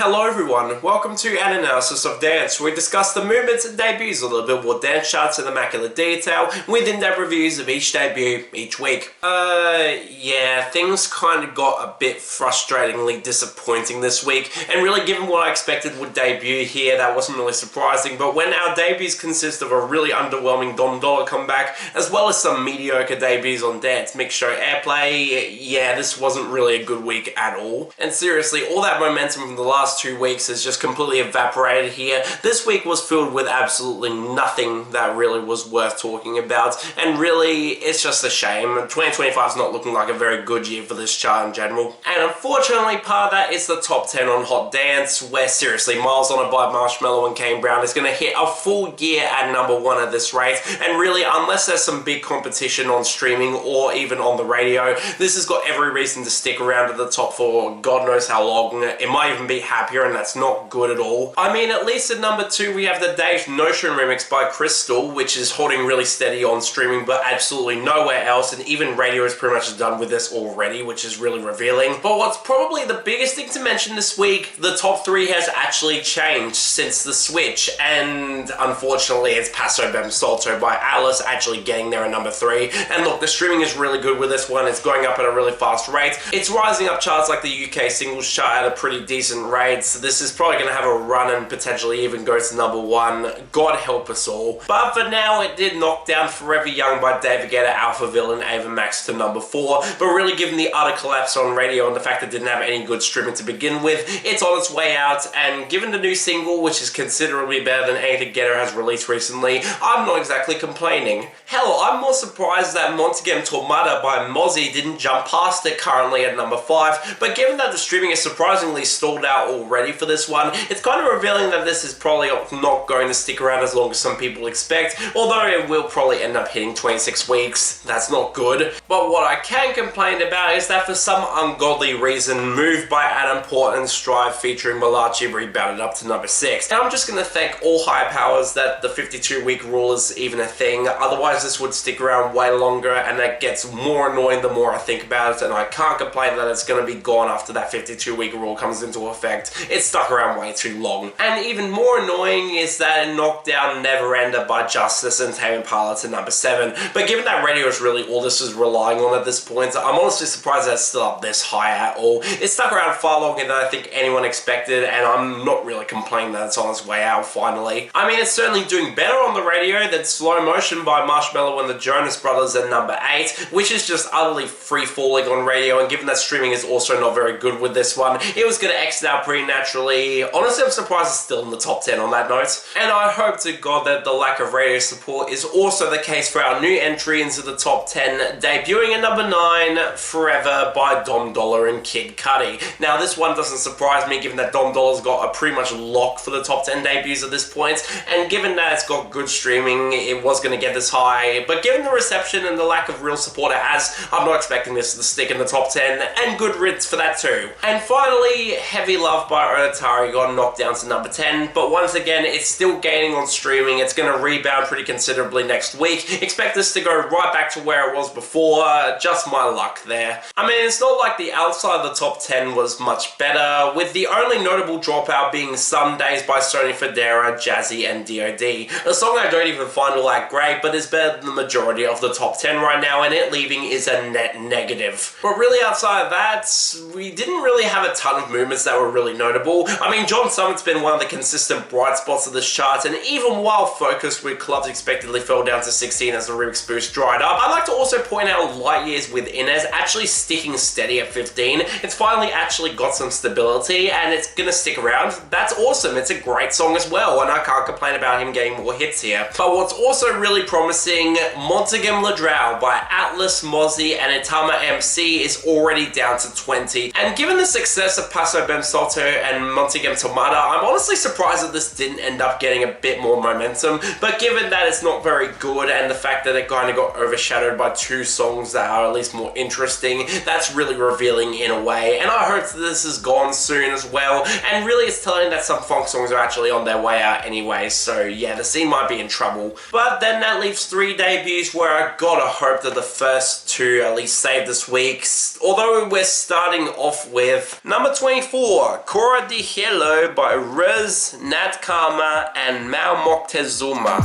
Hello everyone, welcome to an analysis of dance, where we discuss the movements and debuts of the Billboard dance charts in immaculate detail, with in-depth reviews of each debut each week. Yeah, things kind of got a bit frustratingly disappointing this week, and really given what I expected would debut here, that wasn't really surprising, but when our debuts consist of a really underwhelming Dolla comeback, as well as some mediocre debuts on Dance Mix Show Airplay, yeah, this wasn't really a good week at all. And seriously, all that momentum from the last 2 weeks has just completely evaporated here. This week was filled with absolutely nothing that really was worth talking about, and really, it's just a shame. 2025 is not looking like a very good year for this chart in general. And unfortunately, part of that is the top 10 on Hot Dance, where seriously, Miles on It by Marshmello and Kane Brown is going to hit a full year at #1 at this rate, and really, unless there's some big competition on streaming or even on the radio, this has got every reason to stick around at the top for God knows how long. It might even be happier, and that's not good at all. I mean, at least at #2 we have the Dave Notion remix by Crystal, which is holding really steady on streaming but absolutely nowhere else, and even radio is pretty much done with this already, which is really revealing. But what's probably the biggest thing to mention this week, the top 3 has actually changed since the switch, and unfortunately it's Paso Bem Salto by Atlas actually getting there at #3. And look, the streaming is really good with this one. It's going up at a really fast rate. It's rising up charts like the UK singles chart at a pretty decent rate. So this is probably going to have a run and potentially even go to #1. God help us all. But for now, it did knock down Forever Young by David Guetta, Alphaville, and Ava Max to #4. But really, given the utter collapse on radio and the fact it didn't have any good streaming to begin with, it's on its way out. And given the new single, which is considerably better than anything Guetta has released recently, I'm not exactly complaining. Hell, I'm more surprised that Moctezuma Tormata by Mozzie didn't jump past it currently at #5. But given that the streaming is surprisingly stalled out already for this one, it's kind of revealing that this is probably not going to stick around as long as some people expect, although it will probably end up hitting 26 weeks. That's not good. But what I can complain about is that for some ungodly reason, Move by Adam Port and Strive featuring Malachi rebounded up to #6. And I'm just going to thank all higher powers that the 52-week rule is even a thing, otherwise this would stick around way longer, and that gets more annoying the more I think about it, and I can't complain that it's going to be gone after that 52-week rule comes into effect. It's stuck around way too long. And even more annoying is that it knocked down Never Ender by Justice and Tame Impala to #7. But given that radio is really all this is relying on at this point, I'm honestly surprised that it's still up this high at all. It stuck around far longer than I think anyone expected, and I'm not really complaining that it's on its way out finally. I mean, it's certainly doing better on the radio than Slow Motion by Marshmello and the Jonas Brothers at #8, which is just utterly free-falling on radio, and given that streaming is also not very good with this one, it was going to exit out pretty naturally. Honestly, I'm surprised it's still in the top 10 on that note. And I hope to God that the lack of radio support is also the case for our new entry into the top 10, debuting at #9, Forever by Dolla and Kid Cudi. Now, this one doesn't surprise me, given that Dolla's got a pretty much lock for the top 10 debuts at this point, and given that it's got good streaming, it was going to get this high. But given the reception and the lack of real support it has, I'm not expecting this to stick in the top 10, and good riddance for that too. And finally, Heavy Love by Onatari got knocked down to #10, but once again, it's still gaining on streaming. It's going to rebound pretty considerably next week. Expect this to go right back to where it was before. Just my luck there. I mean, it's not like the outside of the top 10 was much better, with the only notable dropout being Some Days by Sony Fodera, Jazzy, and DOD. A song I don't even find all that great, but is better than the majority of the top 10 right now, and it leaving is a net negative. But really, outside of that, we didn't really have a ton of movements that were really notable. I mean, John Summit's been one of the consistent bright spots of this chart, and even while Focus with Clubs expectedly fell down to 16 as the remix boost dried up, I'd like to also point out Light Years with Inez actually sticking steady at 15. It's finally actually got some stability, and it's gonna stick around. That's awesome. It's a great song as well, and I can't complain about him getting more hits here. But what's also really promising, Moctezuma Ladrao by Atlas, Mozzie, and Itama MC is already down to 20. And given the success of Paso Bem Salto and Moctezuma Tormata, I'm honestly surprised that this didn't end up getting a bit more momentum, but given that it's not very good and the fact that it kind of got overshadowed by 2 songs that are at least more interesting, that's really revealing in a way, and I hope that this is gone soon as well, and really it's telling that some funk songs are actually on their way out anyway, so yeah, the scene might be in trouble. But then that leaves 3 debuts where I gotta hope that the first 2 at least save this week, although we're starting off with number 24, CORA DE HIELO by Riz, Natt, Calma, and Moctezuma.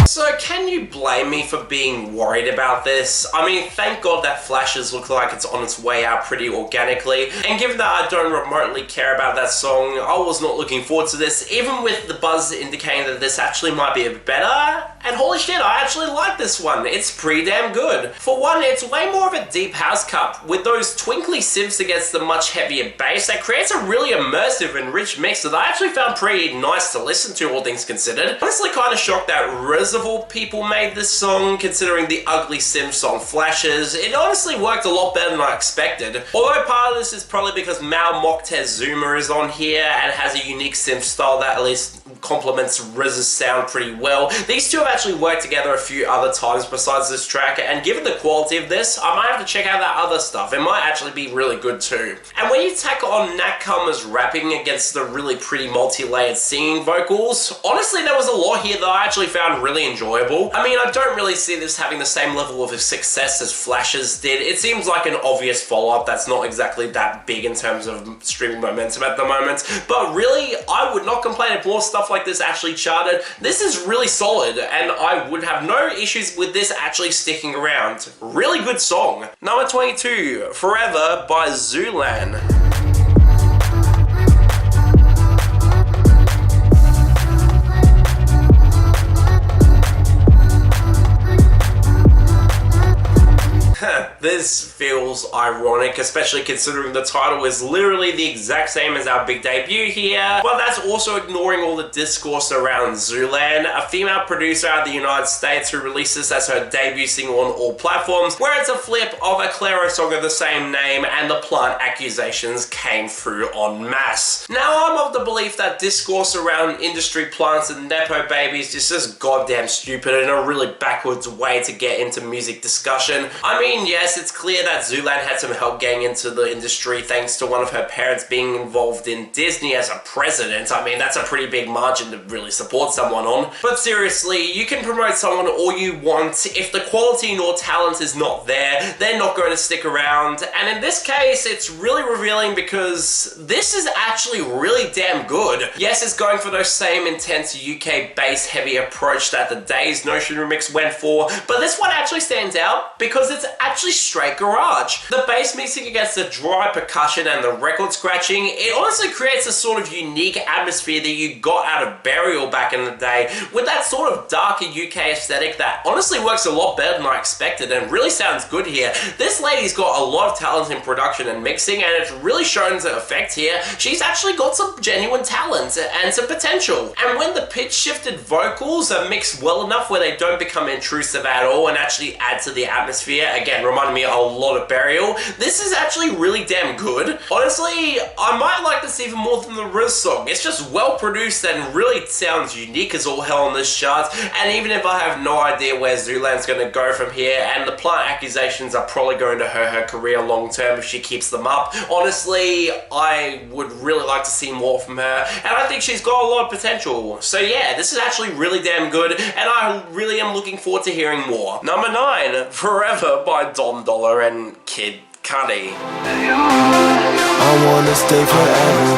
So can you blame me for being worried about this? I mean, thank God that Flashes look like it's on its way out pretty organically, and given that I don't remotely care about that song, I was not looking forward to this, even with the buzz indicating that this actually might be a bit better. And holy shit, I actually like this one. It's pretty damn good. For one, it's way more of a deep house cut, with those twinkly synths against the much heavier bass that creates a really immersive and rich mix that I actually found pretty nice to listen to, all things considered. Honestly kind of shocked that Riz of all people made this song, considering the ugly synths on Flashes. It honestly worked a lot better than I expected. Although part of this is probably because Moctezuma is on here and has a unique synth style that at least complements Riz's sound pretty well. These two have actually worked together a few other times besides this track, and given the quality of this, I might have to check out that other stuff. It might actually be really good too. And when you tack on Natt Calma's rapping against the really pretty multi-layered singing vocals, honestly there was a lot here that I actually found really enjoyable. I mean, I don't really see this having the same level of success as Flashes did. It seems like an obvious follow-up that's not exactly that big in terms of streaming momentum at the moment, but really, I would not complain if more stuff like this actually charted. This is really solid, and I would have no issues with this actually sticking around. Really good song. Number 22, Forever by ZULAN. This feels ironic, especially considering the title is literally the exact same as our big debut here, but that's also ignoring all the discourse around ZULAN, a female producer out of the United States who released this as her debut single on all platforms, where it's a flip of a Clairo song of the same name, and the plant accusations came through en masse. Now, I'm of the belief that discourse around industry plants and nepo babies is just goddamn stupid and a really backwards way to get into music discussion. I mean, yes, it's clear that ZULAN had some help getting into the industry thanks to one of her parents being involved in Disney as a president. I mean, that's a pretty big margin to really support someone on. But seriously, you can promote someone all you want. If the quality nor talent is not there, they're not going to stick around. And in this case, it's really revealing because this is actually really damn good. Yes, it's going for those same intense UK bass heavy approach that the Days Notion remix went for, but this one actually stands out because it's actually straight garage. The bass mixing against the dry percussion and the record scratching, it honestly creates a sort of unique atmosphere that you got out of Burial back in the day, with that sort of darker UK aesthetic that honestly works a lot better than I expected and really sounds good here. This lady's got a lot of talent in production and mixing, and it's really shown to effect here. She's actually got some genuine talent and some potential. And when the pitch shifted vocals are mixed well enough where they don't become intrusive at all and actually add to the atmosphere, again, reminding me a lot of Burial, this is actually really damn good. Honestly, I might like this even more than the Riz song. It's just well produced and really sounds unique as all hell on this chart, and even if I have no idea where ZULAN's going to go from here, and the plant accusations are probably going to hurt her career long term if she keeps them up, honestly, I would really like to see more from her, and I think she's got a lot of potential. So yeah, this is actually really damn good, and I really am looking forward to hearing more. Number 9, Forever by Dolla and Kid Cudi. I wanna stay forever.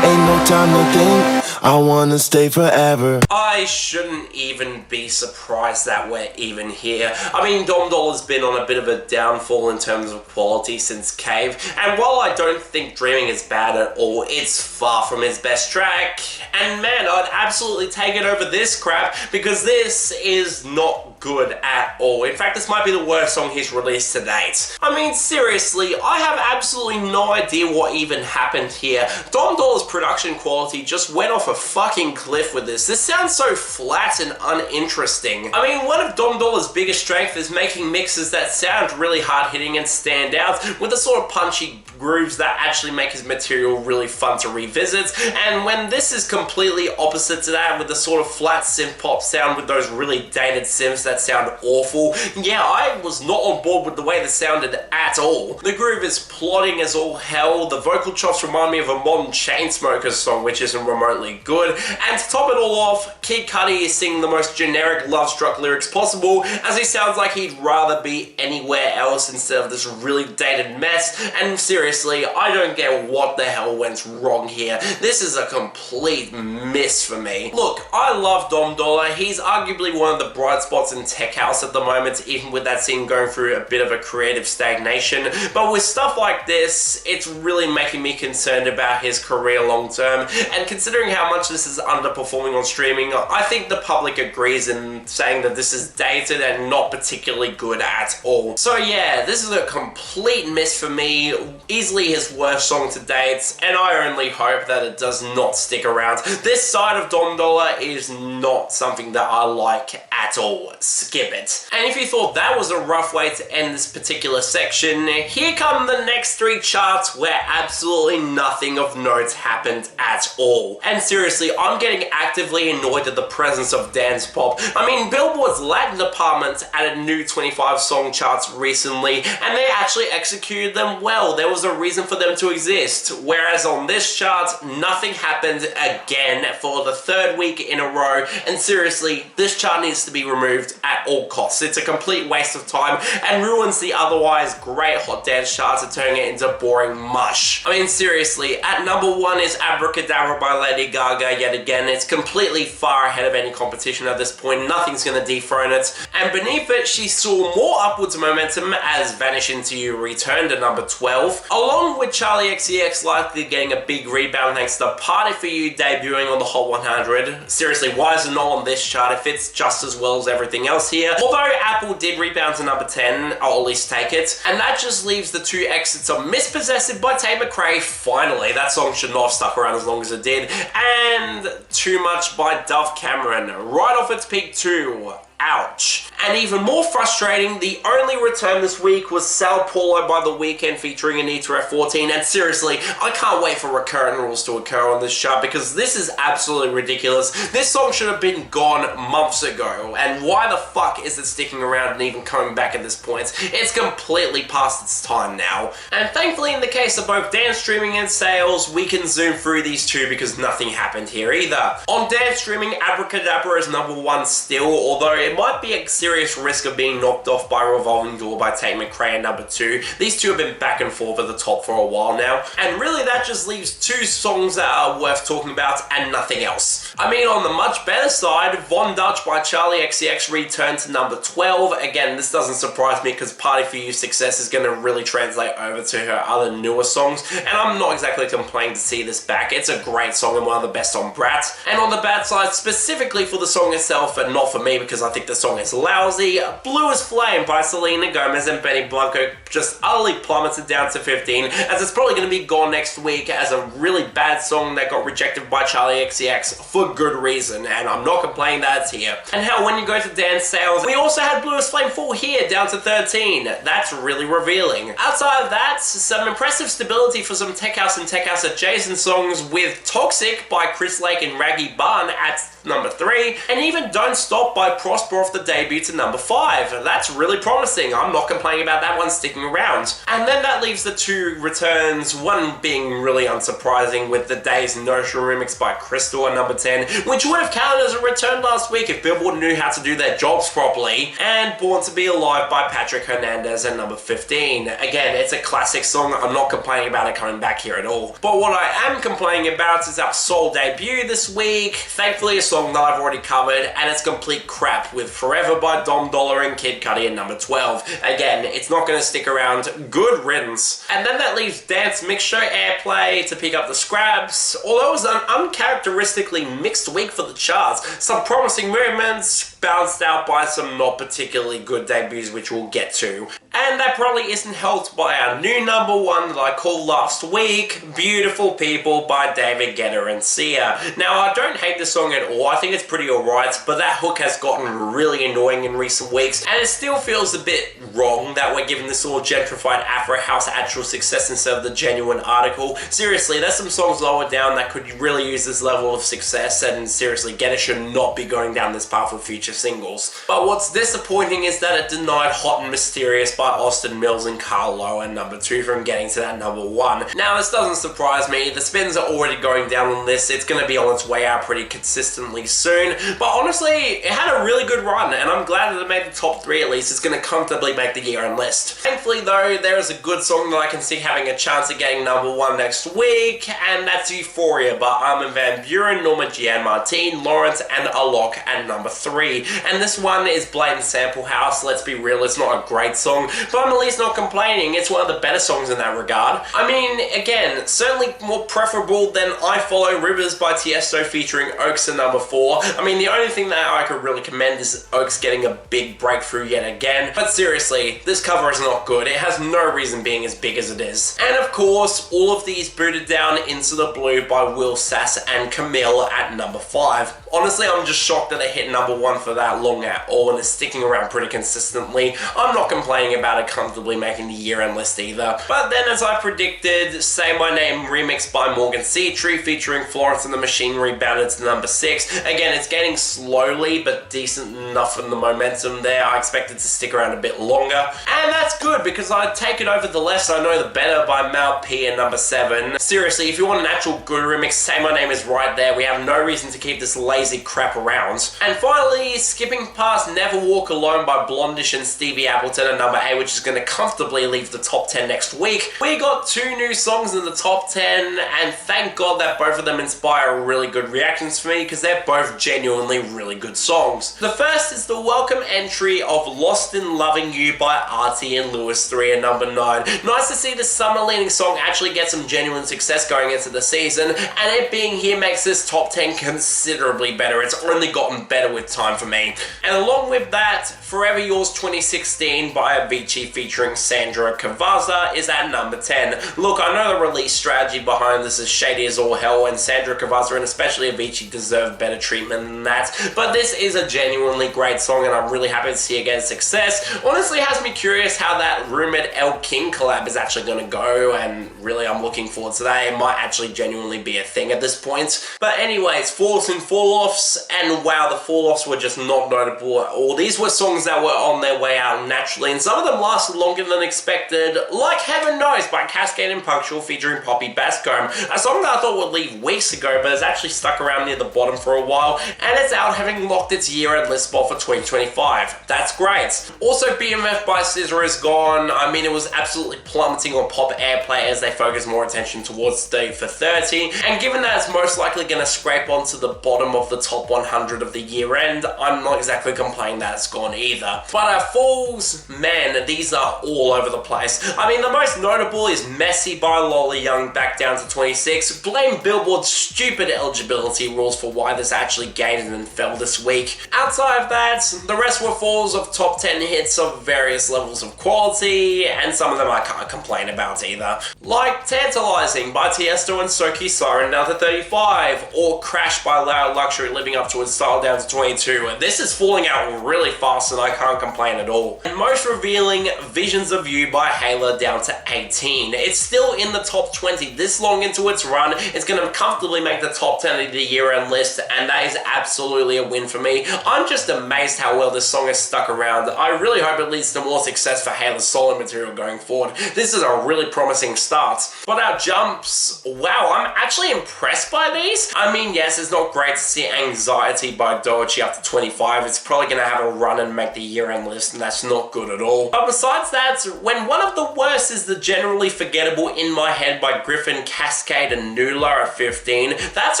Ain't no time to think. I wanna stay forever. I shouldn't even be surprised that we're even here. I mean, Dolla's been on a bit of a downfall in terms of quality since Cave, and while I don't think Dreaming is bad at all, it's far from his best track. And man, I'd absolutely take it over this crap, because this is not good at all. In fact, this might be the worst song he's released to date. I mean, seriously, I have absolutely no idea what even happened here. Dolla's production quality just went off a fucking cliff with this. This sounds so flat and uninteresting. I mean, one of Dolla's biggest strengths is making mixes that sound really hard-hitting and stand out, with the sort of punchy grooves that actually make his material really fun to revisit. And when this is completely opposite to that, with the sort of flat synth pop sound with those really dated synths that that sound awful. Yeah, I was not on board with the way this sounded at all. The groove is plodding as all hell, the vocal chops remind me of a modern Chainsmokers song which isn't remotely good, and to top it all off, Kid Cudi is singing the most generic love-struck lyrics possible, as he sounds like he'd rather be anywhere else instead of this really dated mess, and seriously, I don't get what the hell went wrong here. This is a complete miss for me. Look, I love Dolla. He's arguably one of the bright spots in tech house at the moment, even with that scene going through a bit of a creative stagnation, but with stuff like this, it's really making me concerned about his career long term, and considering how much this is underperforming on streaming, I think the public agrees in saying that this is dated and not particularly good at all. So yeah, this is a complete miss for me, easily his worst song to date, and I only hope that it does not stick around. This side of Dolla is not something that I like at all. Skip it. And if you thought that was a rough way to end this particular section, here come the next three charts where absolutely nothing of note happened at all. And seriously, I'm getting actively annoyed at the presence of dance pop. I mean, Billboard's Latin department added new 25 song charts recently, and they actually executed them well. There was a reason for them to exist. Whereas on this chart, nothing happened again for the third week in a row, and seriously, this chart needs to be removed at all costs. It's a complete waste of time and ruins the otherwise great hot dance charts and turning it into boring mush. I mean, seriously, at number 1 is Abracadabra by Lady Gaga yet again. It's completely far ahead of any competition at this point. Nothing's gonna dethrone it. And beneath it, she saw more upwards momentum as Vanish Into You returned to number 12, along with Charli XCX likely getting a big rebound thanks to Party For You debuting on the Hot 100. Seriously, why is it not on this chart if it's just as well as everything else here? Although Apple did rebound to number 10, I'll at least take it. And that just leaves the two exits of Mispossessed by Tate McRae. Finally, that song should not have stuck around as long as it did. And Too Much by Dove Cameron, right off its peak too. Ouch. And even more frustrating, the only return this week was Sao Paulo by The Weeknd featuring Anita F14, and seriously, I can't wait for recurrent rules to occur on this chart because this is absolutely ridiculous. This song should have been gone months ago, and why the fuck is it sticking around and even coming back at this point? It's completely past its time now. And thankfully in the case of both dance streaming and sales, we can zoom through these two because nothing happened here either. On dance streaming, Abracadabra is number 1 still, although it might be a serious risk of being knocked off by Revolving Door by Tate McRae at number 2. These two have been back and forth at the top for a while now, and really that just leaves 2 songs that are worth talking about and nothing else. I mean, on the much better side, Von Dutch by Charli XCX returned to number 12. Again, this doesn't surprise me because Party For You's success is going to really translate over to her other newer songs, and I'm not exactly complaining to see this back. It's a great song and one of the best on Brat. And on the bad side, specifically for the song itself, and not for me because I think the song is lousy, Blue As Flame by Selena Gomez and Benny Blanco just utterly plummeted down to 15, as it's probably going to be gone next week as a really bad song that got rejected by Charli XCX for good reason, and I'm not complaining that it's here. And hell, when you go to dance sales, we also had Blue As Flame fall here down to 13. That's really revealing. Outside of that, some impressive stability for some tech house and tech house adjacent songs, with Toxic by Chris Lake and Raggy Bun at number 3, and even Don't Stop by Prosper off the debut to number 5. That's really promising. I'm not complaining about that one sticking around. And then that leaves the 2 returns, one being really unsurprising with The Days Notion remix by Crystal at number 10, which would have counted as a return last week if Billboard knew how to do their jobs properly, and Born to Be Alive by Patrick Hernandez at number 15. Again, it's a classic song. I'm not complaining about it coming back here at all. But what I am complaining about is our Soul debut this week. Thankfully, a song that I've already covered, and it's complete crap with Forever by Dolla and Kid Cudi at number 12. Again, it's not going to stick around. Good riddance. And then that leaves Dance Mix Show Airplay to pick up the scraps. Although it was an uncharacteristically mixed week for the charts, some promising movements bounced out by some not particularly good debuts, which we'll get to. And that probably isn't helped by our new number one that I called last week, Beautiful People by David Guetta and Sia. Now, I don't hate the song at all, I think it's pretty alright, but that hook has gotten really annoying in recent weeks, and it still feels a bit wrong that we're giving this all gentrified Afro House actual success instead of the genuine article. Seriously, there's some songs lower down that could really use this level of success, and seriously, Guetta should not be going down this path with future singles. But what's disappointing is that it denied Hot and Mysterious by Austin Mills and Carlo and number 2 from getting to that number 1. Now, this doesn't surprise me, the spins are already going down on this, it's going to be on its way out pretty consistently soon, but honestly, it had a really good run, and I'm glad that it made the top 3 at least. It's going to comfortably make the year-end list. Thankfully though, there is a good song that I can see having a chance of getting number 1 next week, and that's Euphoria by Armin van Buuren, Norma Jeanne Martin, Lawrence, and Alok at number 3. And this one is blatant sample house, let's be real, it's not a great song, but I'm at least not complaining, it's one of the better songs in that regard. I mean, again, certainly more preferable than I Follow Rivers by Tiesto featuring Oaks at number 4. I mean, the only thing that I could really commend is Oaks getting a big breakthrough yet again, but seriously, this cover is not good, it has no reason being as big as it is. And of course, all of these booted down Into the Blue by Will Sass and Camille at number 5. Honestly, I'm just shocked that it hit number 1 for that long at all and is sticking around pretty consistently. I'm not complaining about it comfortably making the year-end list either. But then, as I predicted, Say My Name remix by Morgan Seatree featuring Florence and the Machine rebounded to number 6. Again, it's getting slowly, but decent enough in the momentum there. I expect it to stick around a bit longer. And that's good, because I'd take it over The Less I Know The Better by Mal P at number 7. Seriously, if you want an actual good remix, Say My Name is right there. We have no reason to keep this lazy crap around. And finally, skipping past Never Walk Alone by Blondish and Stevie Appleton at number 8, which is going to comfortably leave the top 10 next week. We got 2 new songs in the top 10, and thank God that both of them inspire really good reactions for me, because they're both genuinely really good songs. The first is the welcome entry of Lost in Loving You by Artie and Lewis 3 at number 9. Nice to see the summer-leaning song actually get some genuine success going into the season, and it being here makes this top 10 considerably better. It's only gotten better with time for me. And along with that, Forever Yours 2016 by Avicii featuring Sandra Cavazza is at number 10. Look, I know the release strategy behind this is shady as all hell, and Sandra Cavazza and especially Avicii deserve better treatment than that, but this is a genuinely great song and I'm really happy to see it get success. Honestly, it has me curious how that rumored El King collab is actually going to go, and really I'm looking forward to that. It might actually genuinely be a thing at this point. But anyways, Falloffs and Falloffs, and wow, the Falloffs were just not notable at all. These were songs that were on their way out naturally, and some of them lasted longer than expected, like Heaven Knows by Cascade and Punctual featuring Poppy Bascombe, a song that I thought would leave weeks ago, but has actually stuck around near the bottom for a while, and it's out having locked its year-end list spot for 2025. That's great. Also, BMF by SZA is gone. I mean, it was absolutely plummeting on pop airplay as they focus more attention towards 30 for 30, and given that it's most likely going to scrape onto the bottom of the top 100 of the year end, I'm not exactly complaining that it's gone either. But our falls, man, these are all over the place. I mean, the most notable is Messy by Lola Young back down to 26. Blame Billboard's stupid eligibility rules for why this actually gained and fell this week. Outside of that, the rest were falls of top 10 hits of various levels of quality, and some of them I can't complain about either. Like Tantalizing by Tiesto and Soki Siren down to 35, or Crash by Loud Luxury living up to its style down to 22. This is falling out really fast and I can't complain at all. And most revealing, Visions of You by Hayla down to 18. It's still in the top 20 this long into its run. It's going to comfortably make the top 10 of the year-end list, and that is absolutely a win for me. I'm just amazed how well this song has stuck around. I really hope it leads to more success for Hayla's solo material going forward. This is a really promising start. But our jumps, wow, I'm actually impressed by these. I mean, yes, it's not great to see Anxiety by Doechii up to 25. It's probably going to have a run and make the year-end list, and that's not good at all. But besides that, when one of the worst is the generally forgettable In My Head by Griffin, Cascade, and Nula at 15, that's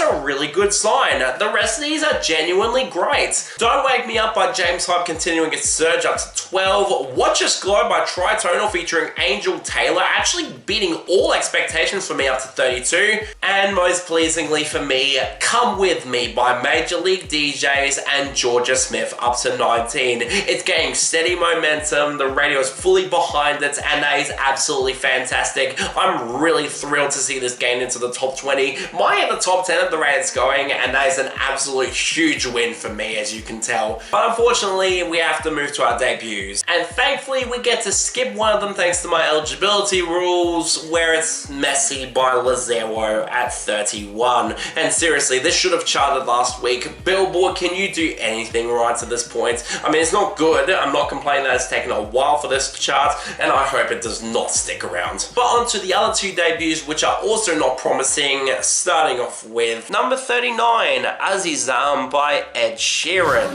a really good sign. The rest of these are genuinely great. Don't Wake Me Up by James Hype continuing its surge up to 12. Watch Us Glow by Tritonal featuring Angel Taylor actually beating all expectations for me up to 32. And most pleasingly for me, Come With Me by Major League DJs and Georgia Smith up to 19. It's getting steady momentum, the radio is fully behind it, and that is absolutely fantastic. I'm really thrilled to see this gain into the top 20. Might hit the top 10 at the rate it's going, and that is an absolute huge win for me, as you can tell. But unfortunately, we have to move to our debuts. And thankfully, we get to skip one of them thanks to my eligibility rules, where it's Messy by Lazero at 31. And seriously, this should have charted last week. Billboard, can you do anything right to this point? I mean, it's not good. I'm not complaining that it's taken a while for this to chart, and I hope it does not stick around. But on to the other two debuts, which are also not promising, starting off with number 39, Azizam by Ed Sheeran.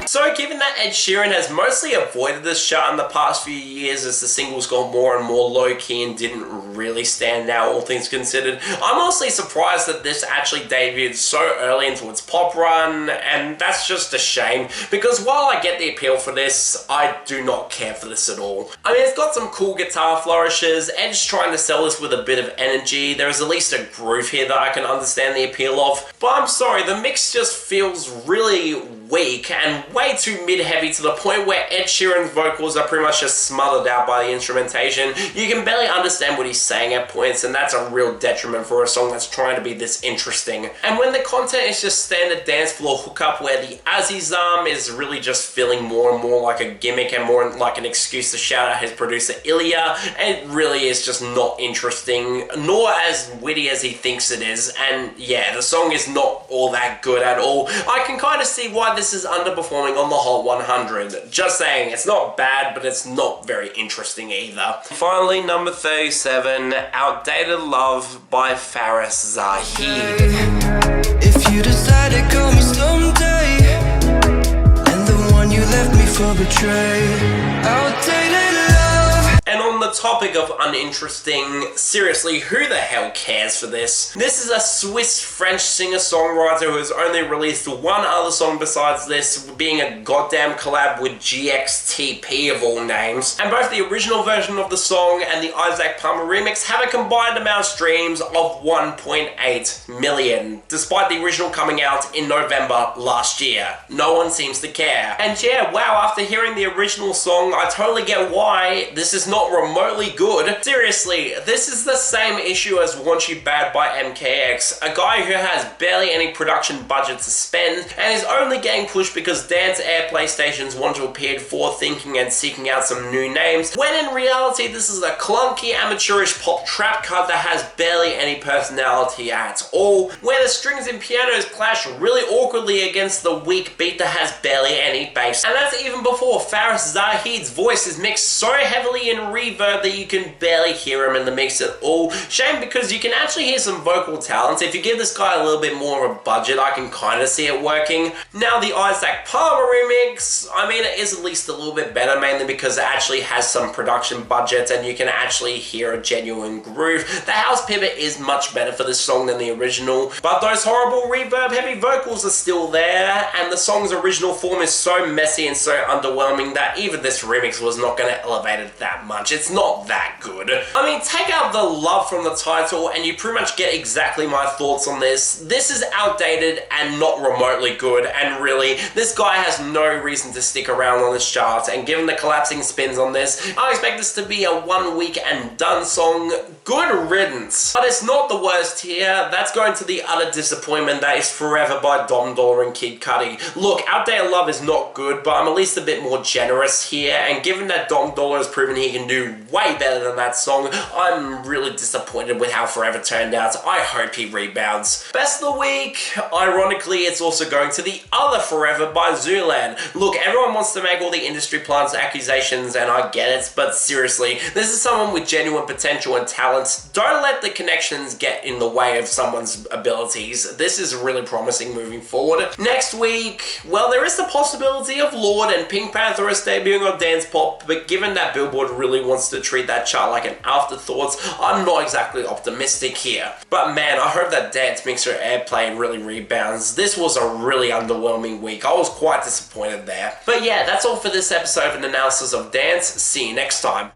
So given that Ed Sheeran has mostly avoided this chart in the past few years as the singles got more and more low-key and didn't really stand out, all things considered, I'm honestly surprised that this actually debuted so early into its pop run, and that's just a shame, because while I get the appeal for this, I do not care for this at all. I mean, it's got some cool guitar flourishes, Ed's trying to sell this with a bit of energy, there is at least a groove here that I can understand the appeal of, but I'm sorry, the mix just feels really weak and way too mid-heavy to the point where Ed Sheeran's vocals are pretty much just smothered out by the instrumentation. You can barely understand what he's saying at points, and that's a real detriment for a song that's trying to be this interesting. And when the content is just standard dance floor hookup where the Azizam is really just feeling more and more like a gimmick and more like an excuse to shout out his producer Ilya, it really is just not interesting, nor as witty as he thinks it is, and yeah, the song is not all that good at all. I can kind of see why this is underperforming on the Hot 100. Just saying, it's not bad, but it's not very interesting either. Finally, number 37, Outdated Love by Faris Zahid. If you decide to call me someday, and the one you left me for betray, outdated love. And on the topic of uninteresting, seriously, who the hell cares for this? This is a Swiss-French singer-songwriter who has only released one other song besides this, being a goddamn collab with GXTP of all names. And both the original version of the song and the Isaac Palmer remix have a combined amount of streams of 1.8 million, despite the original coming out in November last year. No one seems to care. And yeah, wow, after hearing the original song, I totally get why this is not remotely good. Seriously, this is the same issue as Want You Bad by MKX, a guy who has barely any production budget to spend and is only getting pushed because dance Airplay stations want to appear forward-thinking and seeking out some new names, when in reality this is a clunky, amateurish pop trap cut that has barely any personality at all, where the strings and pianos clash really awkwardly against the weak beat that has barely any bass. And that's even before Faris Zahid's voice is mixed so heavily in reverb that you can barely hear him in the mix at all. Shame, because you can actually hear some vocal talent. If you give this guy a little bit more of a budget, I can kind of see it working. Now the Isaac Palmer remix, I mean, it is at least a little bit better, mainly because it actually has some production budget and you can actually hear a genuine groove. The house pivot is much better for this song than the original, but those horrible reverb heavy vocals are still there, and the song's original form is so messy and so underwhelming that even this remix was not going to elevate it that much. It's not that good. I mean, take out the love from the title and you pretty much get exactly my thoughts on this. This is outdated and not remotely good, and really, this guy has no reason to stick around on this chart, and given the collapsing spins on this, I expect this to be a 1 week and done song. Good riddance. But it's not the worst here. That's going to the utter disappointment that is Forever by Dolla and Kid Cudi. Look, Outdated Love is not good, but I'm at least a bit more generous here, and given that Dolla has proven he can do way better than that song, I'm really disappointed with how Forever turned out. I hope he rebounds. Best of the week, ironically, it's also going to the other Forever by ZULAN. Look, everyone wants to make all the industry plants accusations, and I get it, but seriously, this is someone with genuine potential and talent. Don't let the connections get in the way of someone's abilities. This is really promising moving forward. Next week, well, there is the possibility of Lorde and Pink Panther debuting on Dance Pop, but given that Billboard really wants to treat that chart like an afterthought, I'm not exactly optimistic here. But man, I hope that Dance Mixer Airplay really rebounds. This was a really underwhelming week. I was quite disappointed there. But yeah, that's all for this episode of an analysis of dance. See you next time.